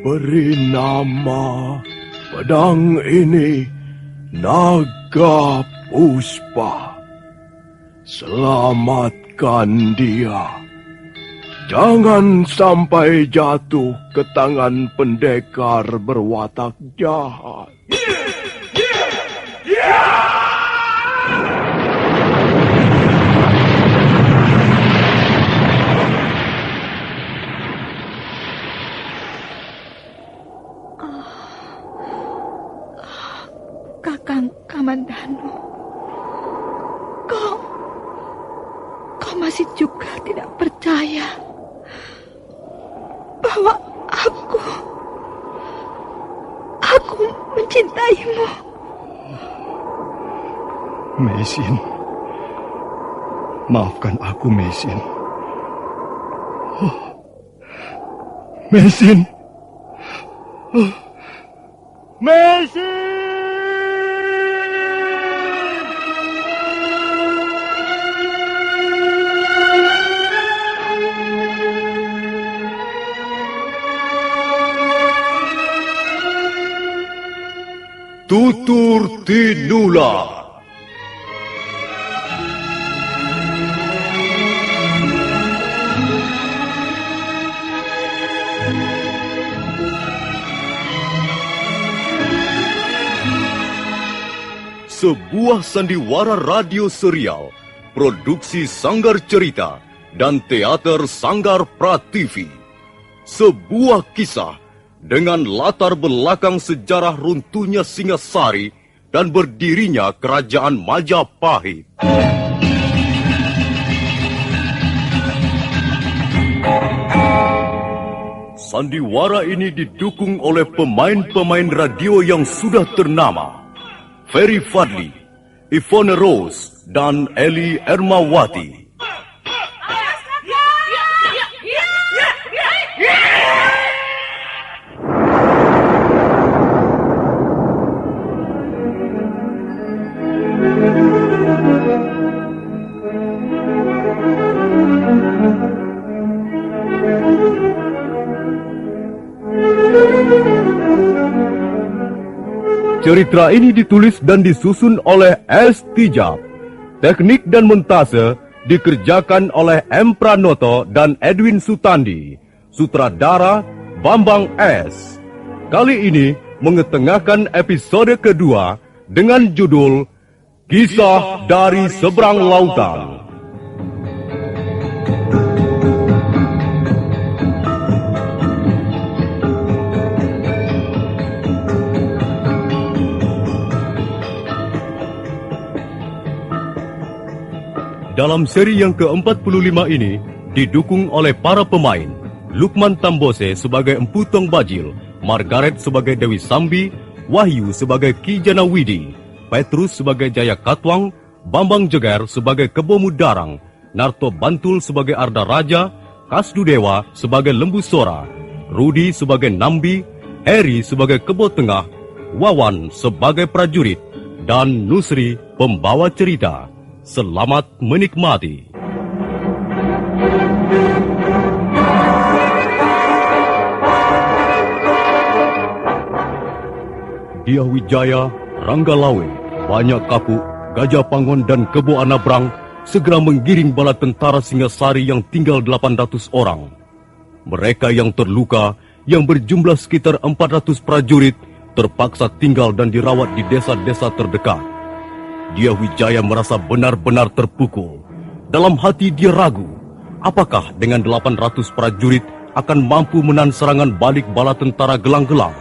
Beri nama pedang ini Naga Puspa. Selamatkan dia. Jangan sampai jatuh ke tangan pendekar berwatak jahat. Kakang Kamandanu, kau masih juga tidak percaya bahwa aku mencintaimu. Meisin, maafkan aku, Meisin. Meisin. Meisin! Tutur Tinula. Sebuah sandiwara radio serial, produksi Sanggar Cerita dan Teater Sanggar Prativi. Sebuah kisah dengan latar belakang sejarah runtuhnya Singasari dan berdirinya Kerajaan Majapahit. Sandiwara ini didukung oleh pemain-pemain radio yang sudah ternama. Ferry Fadli, Ivone Rose, dan Eli Ermawati. Cerita ini ditulis dan disusun oleh S. Tijab. Teknik dan montase dikerjakan oleh M. Pranoto dan Edwin Sutandi. Sutradara Bambang S. Kali ini mengetengahkan episode kedua dengan judul Kisah dari Seberang Lautan. Dalam seri yang ke-45 ini, didukung oleh para pemain, Lukman Tambose sebagai Empu Tong Bajil, Margaret sebagai Dewi Sambi, Wahyu sebagai Ki Janawidi, Petrus sebagai Jaya Katwang, Bambang Jeger sebagai Kebo Mudarang, Narto Bantul sebagai Arda Raja, Kasdu Dewa sebagai Lembu Sora, Rudi sebagai Nambi, Heri sebagai Kebo Tengah, Wawan sebagai prajurit, dan Nusri pembawa cerita. Selamat menikmati. Diah Wijaya, Rangga Lawe, Banyak Kapuk, Gajah Pangon dan Kebo Anabrang segera menggiring bala tentara Singasari yang tinggal 800 orang. Mereka yang terluka, yang berjumlah sekitar 400 prajurit, terpaksa tinggal dan dirawat di desa-desa terdekat. Diah Wijaya merasa benar-benar terpukul. Dalam hati dia ragu, apakah dengan 800 prajurit akan mampu menahan serangan balik bala tentara gelang-gelang?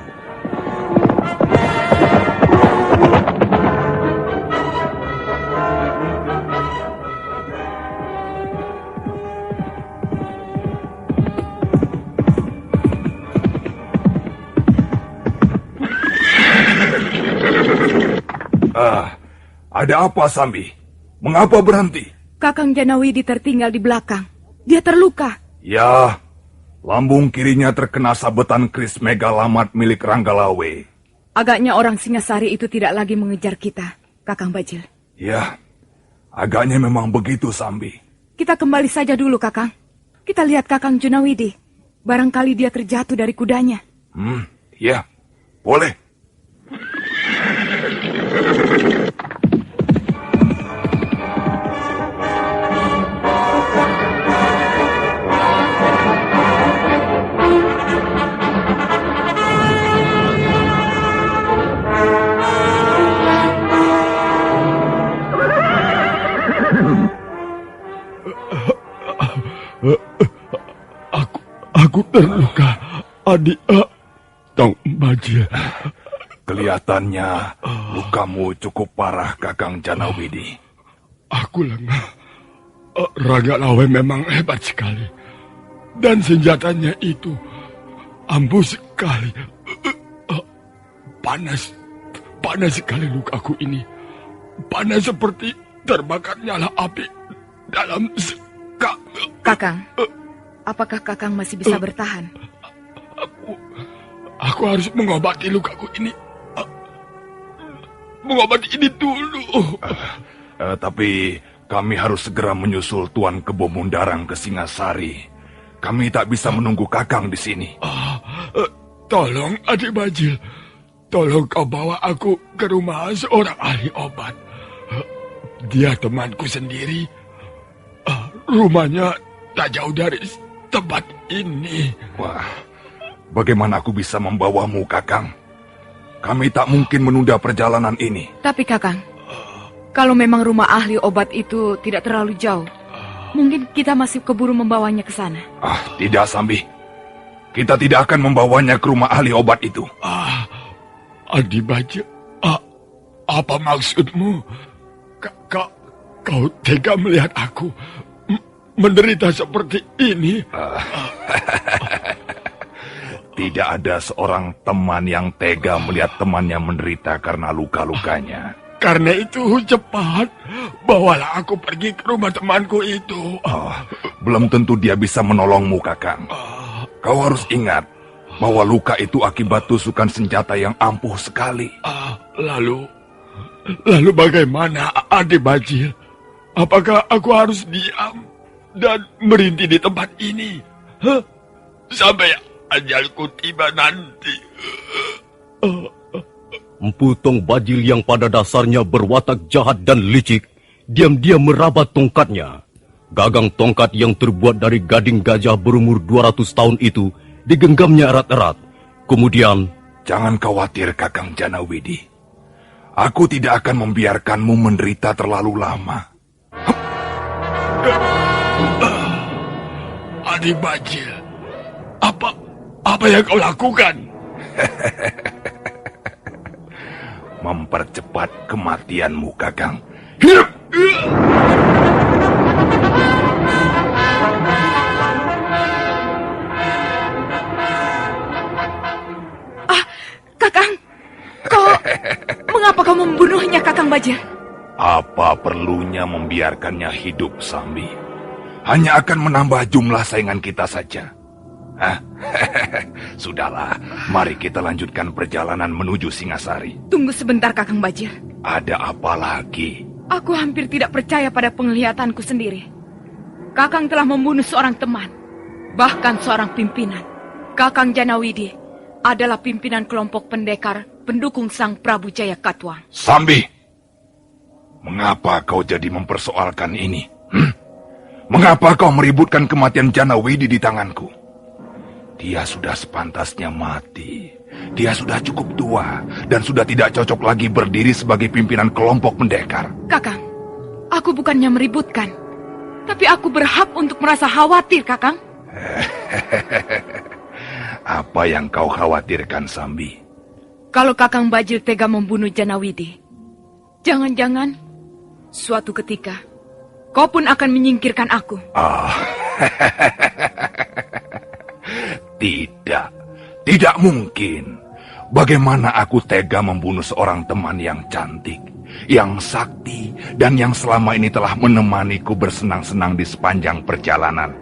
Ada apa, Sambi? Mengapa berhenti? Kakang Janawidi tertinggal di belakang. Dia terluka. Ya, lambung kirinya terkena sabetan keris megalamat milik Ranggalawe. Agaknya orang Singasari itu tidak lagi mengejar kita, Kakang Bajil. Ya, agaknya memang begitu, Sambi. Kita kembali saja dulu, Kakang. Kita lihat Kakang Janawidi. Barangkali dia terjatuh dari kudanya. Ya, boleh. Aku terluka, adik. Tong Bajil. Kelihatannya lukamu cukup parah, Kakang Janawidi. Aku lengah. Raga Lawe memang hebat sekali. Dan senjatanya itu ampuh sekali. Panas sekali lukaku ini. Panas seperti terbakar nyala api dalam sekam. Kakang, apakah Kakang masih bisa bertahan? Aku harus mengobati lukaku ini. Mengobati ini dulu. Tapi kami harus segera menyusul Tuan Kebo Mundarang ke Singasari. Kami tak bisa menunggu Kakang di sini. Tolong, Adik Bajil. Tolong kau bawa aku ke rumah seorang ahli obat. Dia temanku sendiri. Rumahnya tak jauh dari tempat ini. Wah, bagaimana aku bisa membawamu, Kakang? Kami tak mungkin menunda perjalanan ini. Tapi Kakang, kalau memang rumah ahli obat itu tidak terlalu jauh, mungkin kita masih keburu membawanya ke sana. Tidak, Sambi. Kita tidak akan membawanya ke rumah ahli obat itu. Adi Bajil, apa maksudmu? Kau tega melihat aku menderita seperti ini? Tidak ada seorang teman yang tega melihat temannya menderita karena luka-lukanya. Karena itu cepat, bawalah aku pergi ke rumah temanku itu. Belum tentu dia bisa menolongmu, Kakang. Kau harus ingat bahwa luka itu akibat tusukan senjata yang ampuh sekali. Lalu bagaimana, Adi Bajil? Apakah aku harus diam dan merintih di tempat ini? Sampai ajalku tiba nanti. Empu Tong Bajil yang pada dasarnya berwatak jahat dan licik, diam-diam merabat tongkatnya. Gagang tongkat yang terbuat dari gading gajah berumur 200 tahun itu digenggamnya erat-erat. Kemudian, jangan khawatir, Kakang Janawidi. Aku tidak akan membiarkanmu menderita terlalu lama. Adi Bajil, apa yang kau lakukan? Mempercepat kematianmu, Kakang. Kakang, mengapa kau membunuhnya, Kakang Bajil? Apa perlunya membiarkannya hidup, Sambi? Hanya akan menambah jumlah saingan kita saja. Sudahlah, mari kita lanjutkan perjalanan menuju Singasari. Tunggu sebentar, Kakang Bajil. Ada apa lagi? Aku hampir tidak percaya pada penglihatanku sendiri. Kakang telah membunuh seorang teman, bahkan seorang pimpinan. Kakang Janawidi adalah pimpinan kelompok pendekar pendukung Sang Prabu Jayakatwang. Sambi, mengapa kau jadi mempersoalkan ini? Mengapa kau meributkan kematian Janawidi di tanganku? Dia sudah sepantasnya mati. Dia sudah cukup tua dan sudah tidak cocok lagi berdiri sebagai pimpinan kelompok pendekar. Kakang, aku bukannya meributkan, tapi aku berhak untuk merasa khawatir, Kakang. Apa yang kau khawatirkan, Sambi? Kalau Kakang Bajil tega membunuh Janawidi, jangan-jangan suatu ketika kau pun akan menyingkirkan aku. Tidak mungkin. Bagaimana aku tega membunuh seorang teman yang cantik, yang sakti, dan yang selama ini telah menemaniku bersenang-senang di sepanjang perjalanan?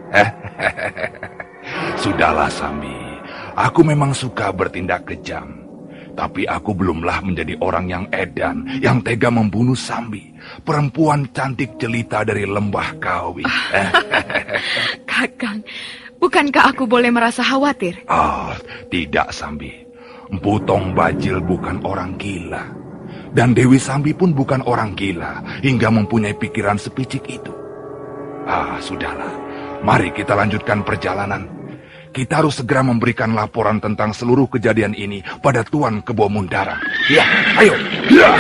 Sudahlah, Sambi. Aku memang suka bertindak kejam. Tapi aku belumlah menjadi orang yang edan, yang tega membunuh Sambi, perempuan cantik jelita dari lembah Kawi. Kakang, Bukankah aku boleh merasa khawatir? Tidak, Sambi. Empu Tong Bajil bukan orang gila. Dan Dewi Sambi pun bukan orang gila hingga mempunyai pikiran sepicik itu. Sudahlah. Mari kita lanjutkan perjalanan. Kita harus segera memberikan laporan tentang seluruh kejadian ini pada Tuan Kebo Mundarang. Ya, ayo. Ya.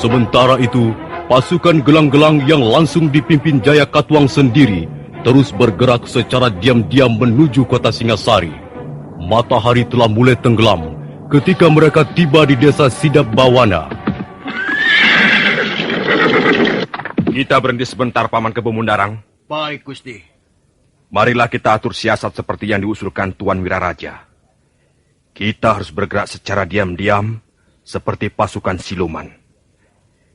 Sementara itu, pasukan gelang-gelang yang langsung dipimpin Jaya Katuang sendiri terus bergerak secara diam-diam menuju kota Singasari. Matahari telah mulai tenggelam ketika mereka tiba di desa Sidap Bawana. Kita berhenti sebentar, Paman Kebo Mundarang. Baik, Gusti. Marilah kita atur siasat seperti yang diusulkan Tuan Wiraraja. Kita harus bergerak secara diam-diam seperti pasukan siluman.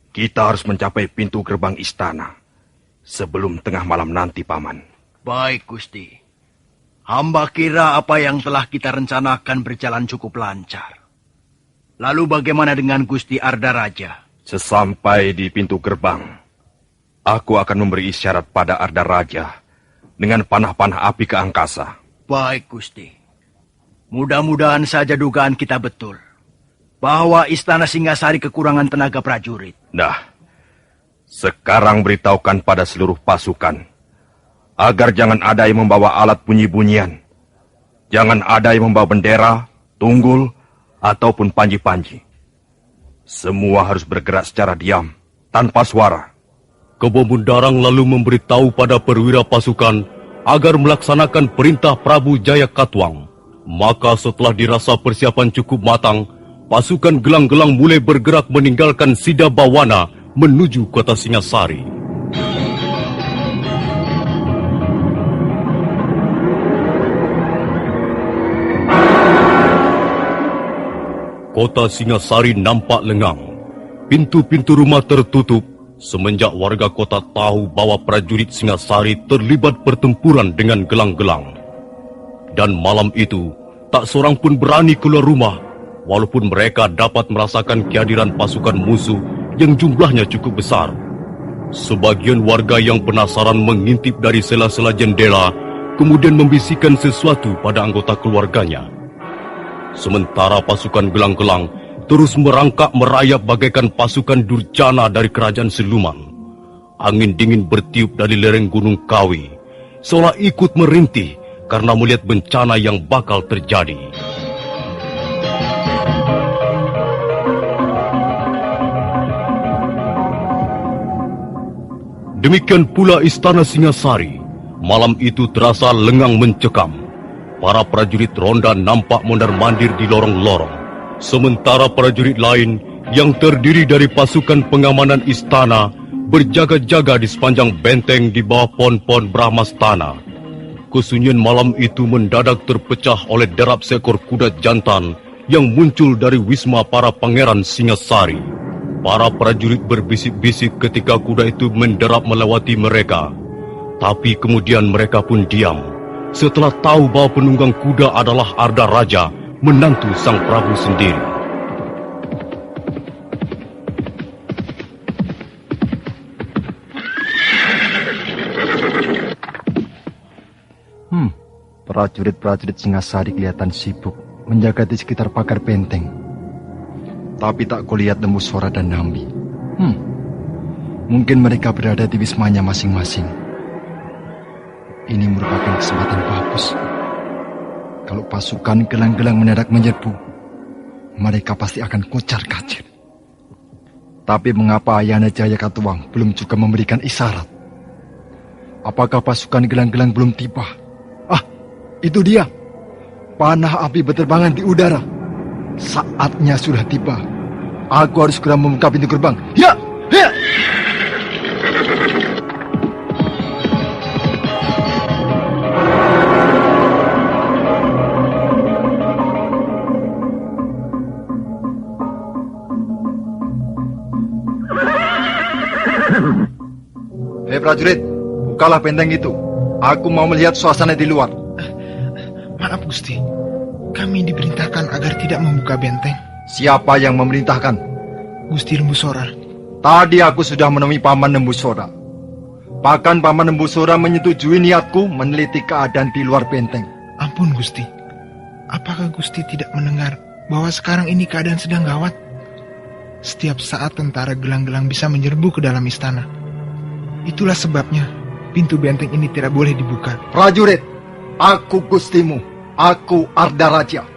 Kita harus mencapai pintu gerbang istana sebelum tengah malam nanti, Paman. Baik, Gusti. Hamba kira apa yang telah kita rencanakan berjalan cukup lancar. Lalu bagaimana dengan Gusti Arda Raja? Sesampai di pintu gerbang, aku akan memberi isyarat pada Arda Raja dengan panah-panah api ke angkasa. Baik, Gusti. Mudah-mudahan saja dugaan kita betul, bahwa Istana Singasari kekurangan tenaga prajurit. Nah, sekarang beritahukan pada seluruh pasukan, agar jangan ada yang membawa alat bunyi-bunyian. Jangan ada yang membawa bendera, tunggul, ataupun panji-panji. Semua harus bergerak secara diam, tanpa suara. Kebo Mundarang lalu memberitahu pada perwira pasukan agar melaksanakan perintah Prabu Jaya Katuang. Maka setelah dirasa persiapan cukup matang, pasukan gelang-gelang mulai bergerak meninggalkan Sidap Bawana menuju kota Singasari. Kota Singasari nampak lengang. Pintu-pintu rumah tertutup semenjak warga kota tahu bahwa prajurit Singasari terlibat pertempuran dengan gelang-gelang. Dan malam itu, tak seorang pun berani keluar rumah, walaupun mereka dapat merasakan kehadiran pasukan musuh yang jumlahnya cukup besar. Sebagian warga yang penasaran mengintip dari sela-sela jendela, kemudian membisikkan sesuatu pada anggota keluarganya. Sementara pasukan gelang-gelang terus merangkak merayap bagaikan pasukan durjana dari kerajaan siluman. Angin dingin bertiup dari lereng Gunung Kawi, seolah ikut merintih karena melihat bencana yang bakal terjadi. Demikian pula Istana Singasari. Malam itu terasa lengang mencekam. Para prajurit ronda nampak mondar-mandir di lorong-lorong. Sementara prajurit lain yang terdiri dari pasukan pengamanan istana berjaga-jaga di sepanjang benteng di bawah pohon-pohon Brahmastana. Kesunyian malam itu mendadak terpecah oleh derap seekor kuda jantan yang muncul dari wisma para pangeran Singasari. Para prajurit berbisik-bisik ketika kuda itu menderap melewati mereka. Tapi kemudian mereka pun diam setelah tahu bahwa penunggang kuda adalah Arda Raja, menantu sang Prabu sendiri. Prajurit-prajurit Singasari kelihatan sibuk menjaga di sekitar pagar benteng. Tapi tak kulihat tembus suara dan nambi. Mungkin mereka berada di wismanya masing-masing. Ini merupakan kesempatan bagus. Kalau pasukan gelang-gelang mendadak menyerbu, mereka pasti akan kocar-kacir. Tapi mengapa Ayahanda Jaya Katuang belum juga memberikan isyarat? Apakah pasukan gelang-gelang belum tiba? Itu dia. Panah api berterbangan di udara. Saatnya sudah tiba. Aku harus segera membuka pintu gerbang. Ya! Ya! Hei prajurit, bukalah benteng itu. Aku mau melihat suasana di luar. Maaf Gusti, kami diperintahkan agar tidak membuka benteng. Siapa yang memerintahkan? Gusti Lembusora. Tadi aku sudah menemui Paman Lembusora. Bahkan Paman Lembusora menyetujui niatku meneliti keadaan di luar benteng. Ampun Gusti, apakah Gusti tidak mendengar bahwa sekarang ini keadaan sedang gawat? Setiap saat tentara gelang-gelang bisa menyerbu ke dalam istana. Itulah sebabnya pintu benteng ini tidak boleh dibuka. Prajurit, aku Gustimu, aku Ardaraja.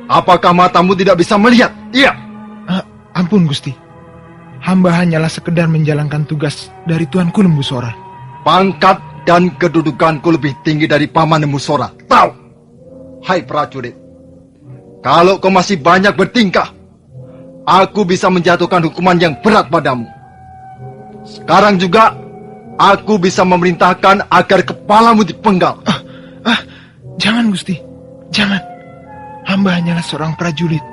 Apakah matamu tidak bisa melihat? Iya. Ampun Gusti, hamba hanyalah sekedar menjalankan tugas dari Tuanku Lembusora. Pangkat dan kedudukanku lebih tinggi dari Paman Lembusora. Tahu? Hai prajurit, kalau kau masih banyak bertingkah, aku bisa menjatuhkan hukuman yang berat padamu. Sekarang juga, aku bisa memerintahkan agar kepalamu dipenggal. Jangan Gusti, jangan. Hamba hanyalah seorang prajurit.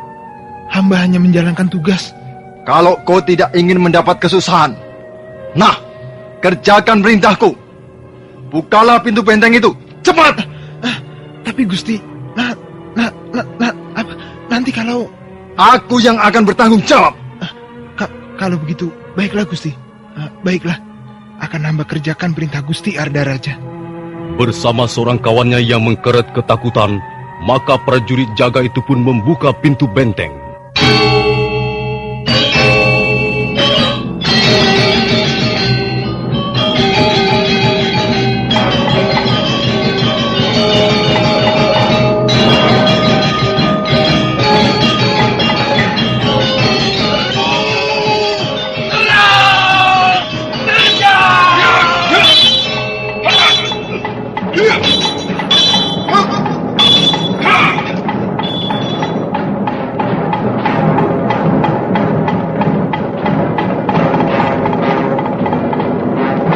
Hamba hanya menjalankan tugas. Kalau kau tidak ingin mendapat kesusahan, nah, kerjakan perintahku. Bukalah pintu benteng itu, cepat! Tapi Gusti, nanti kalau... Aku yang akan bertanggung jawab. Kalau begitu, baiklah Gusti. Baiklah, akan hamba kerjakan perintah Gusti Ardaraja. Bersama seorang kawannya yang mengkeret ketakutan, maka prajurit jaga itu pun membuka pintu benteng.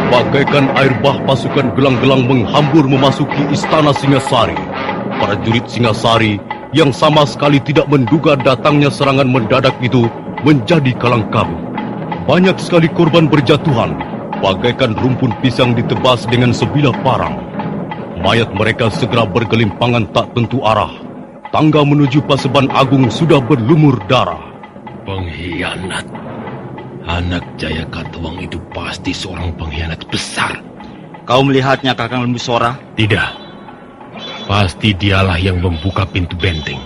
Bagaikan air bah, pasukan gelang-gelang menghambur memasuki istana Singasari. Prajurit Singasari yang sama sekali tidak menduga datangnya serangan mendadak itu menjadi kalang kabut. Banyak sekali korban berjatuhan, bagaikan rumpun pisang ditebas dengan sebilah parang. Mayat mereka segera bergelimpangan tak tentu arah. Tangga menuju Paseban Agung sudah berlumur darah. Pengkhianat. Anak Jayakatwang itu pasti seorang pengkhianat besar. Kau melihatnya, Kakang Lembusora? Tidak. Pasti dialah yang membuka pintu benteng.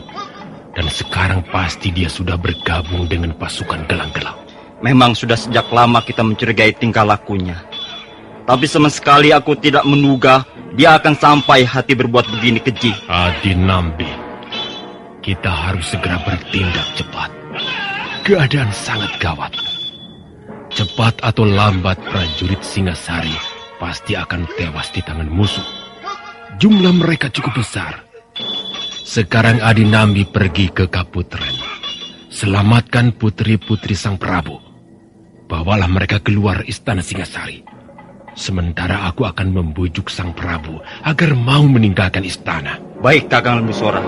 Dan sekarang pasti dia sudah bergabung dengan pasukan gelang-gelang. Memang sudah sejak lama kita mencurigai tingkah lakunya. Tapi sama sekali aku tidak menduga dia akan sampai hati berbuat begini keji. Adi Nambi, kita harus segera bertindak cepat. Keadaan sangat gawat. Cepat atau lambat prajurit Singasari pasti akan tewas di tangan musuh. Jumlah mereka cukup besar. Sekarang Adi Nambi pergi ke Kaputren. Selamatkan putri-putri Sang Prabu. Bawalah mereka keluar istana Singasari. Sementara aku akan membujuk Sang Prabu agar mau meninggalkan istana. Baik, Kakang Lembusora.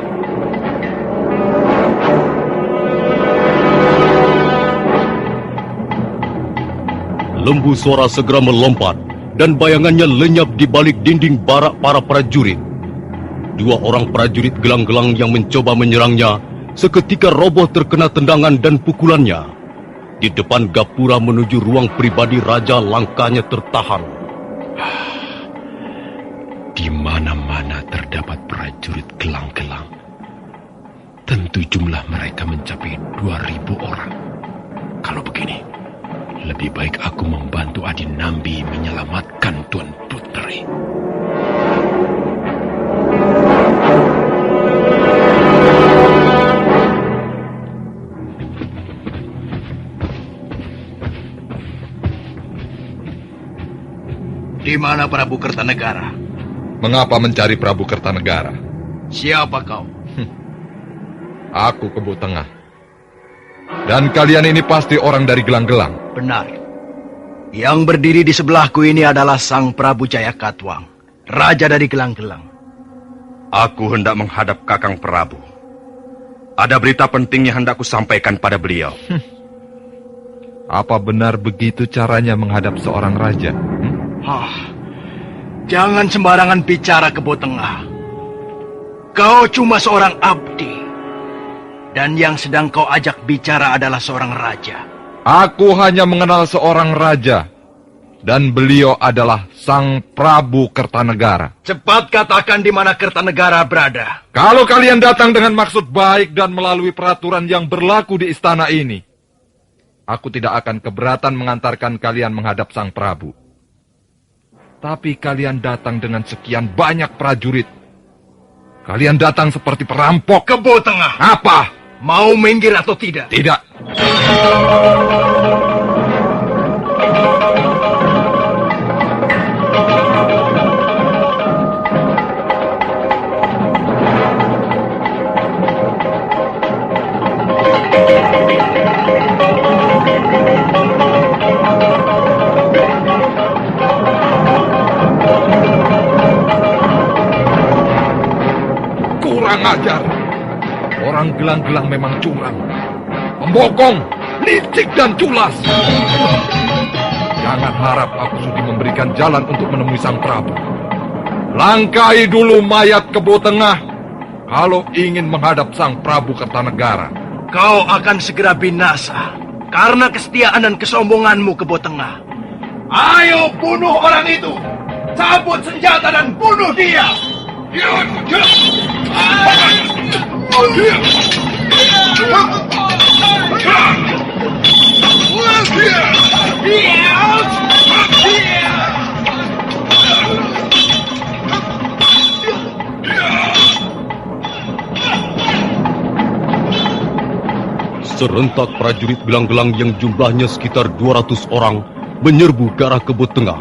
Lembusora segera melompat dan bayangannya lenyap di balik dinding barak para prajurit. Dua orang prajurit gelang-gelang yang mencoba menyerangnya seketika roboh terkena tendangan dan pukulannya. Di depan gapura menuju ruang pribadi raja, langkahnya tertahan. Di mana-mana terdapat prajurit gelang-gelang. Tentu jumlah mereka mencapai 2.000 orang. Kalau begini, lebih baik aku membantu Adi Nambi menyelamatkan Tuan Putri. Di mana Prabu Kertanegara? Mengapa mencari Prabu Kertanegara? Siapa kau? Aku Kebo Tengah. Dan kalian ini pasti orang dari gelang-gelang. Benar. Yang berdiri di sebelahku ini adalah Sang Prabu Jayakatwang, raja dari gelang-gelang. Aku hendak menghadap Kakang Prabu. Ada berita penting yang hendak kusampaikan pada beliau. Apa benar begitu caranya menghadap seorang raja? Jangan sembarangan bicara, Kebo Tengah. Kau cuma seorang abdi. Dan yang sedang kau ajak bicara adalah seorang raja. Aku hanya mengenal seorang raja. Dan beliau adalah Sang Prabu Kertanegara. Cepat katakan di mana Kertanegara berada. Kalau kalian datang dengan maksud baik dan melalui peraturan yang berlaku di istana ini, aku tidak akan keberatan mengantarkan kalian menghadap Sang Prabu. Tapi kalian datang dengan sekian banyak prajurit. Kalian datang seperti perampok. Kebo Tengah. Apa? Mau minggir atau tidak? Tidak. Kurang ajar. Orang gelang-gelang memang curang, pembokong, licik dan culas. Jangan harap aku sudi memberikan jalan untuk menemui Sang Prabu. Langkai dulu mayat Kebo Tengah kalau ingin menghadap Sang Prabu Kertanegara. Kau akan segera binasa karena kesetiaan dan kesombonganmu, Kebo Tengah. Ayo bunuh orang itu. Cabut senjata dan bunuh dia. Serentak prajurit gelang-gelang yang jumlahnya sekitar 200 orang menyerbu ke arah Kebo Tengah.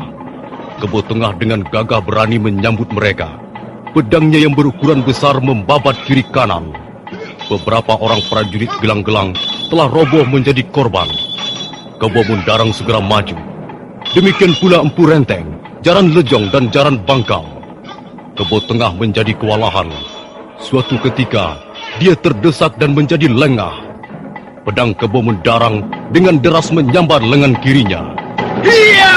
Kebo Tengah dengan gagah berani menyambut mereka. Pedangnya yang berukuran besar membabat kiri kanan. Beberapa orang prajurit gelang-gelang telah roboh menjadi korban. Kebo Mundarang segera maju. Demikian pula Empu Renteng, Jaran Lejong dan Jaran Bangkal. Kebo Tengah menjadi kewalahan. Suatu ketika, dia terdesak dan menjadi lengah. Pedang Kebo Mundarang dengan deras menyambar lengan kirinya. Iya!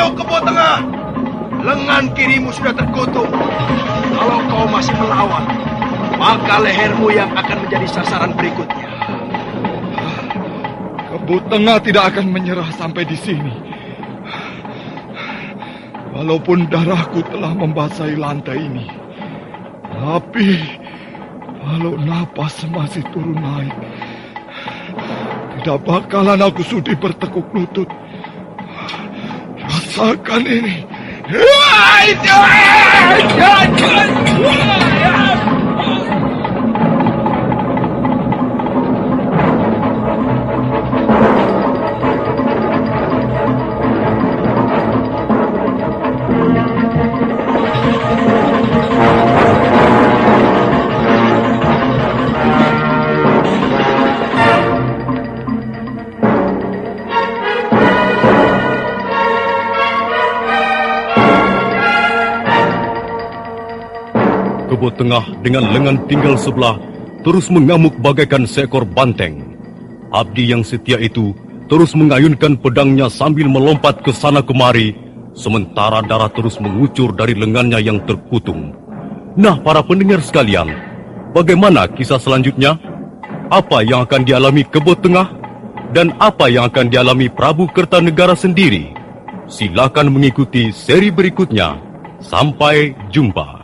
Kebo Tengah, lengan kirimu sudah terkutuk. Kalau kau masih melawan, maka lehermu yang akan menjadi sasaran berikutnya. Kebo Tengah tidak akan menyerah sampai di sini. Walaupun darahku telah membasahi lantai ini, tapi kalau napas masih turun naik, tidak bakalan aku sudi bertekuk lutut. Rasakan ini. Kebo Tengah dengan lengan tinggal sebelah terus mengamuk bagaikan seekor banteng. Abdi yang setia itu terus mengayunkan pedangnya sambil melompat ke sana kemari, sementara darah terus mengucur dari lengannya yang terkutung. Nah, para pendengar sekalian, bagaimana kisah selanjutnya? Apa yang akan dialami Kebo Tengah? Dan apa yang akan dialami Prabu Kertanegara sendiri? Silakan mengikuti seri berikutnya. Sampai jumpa.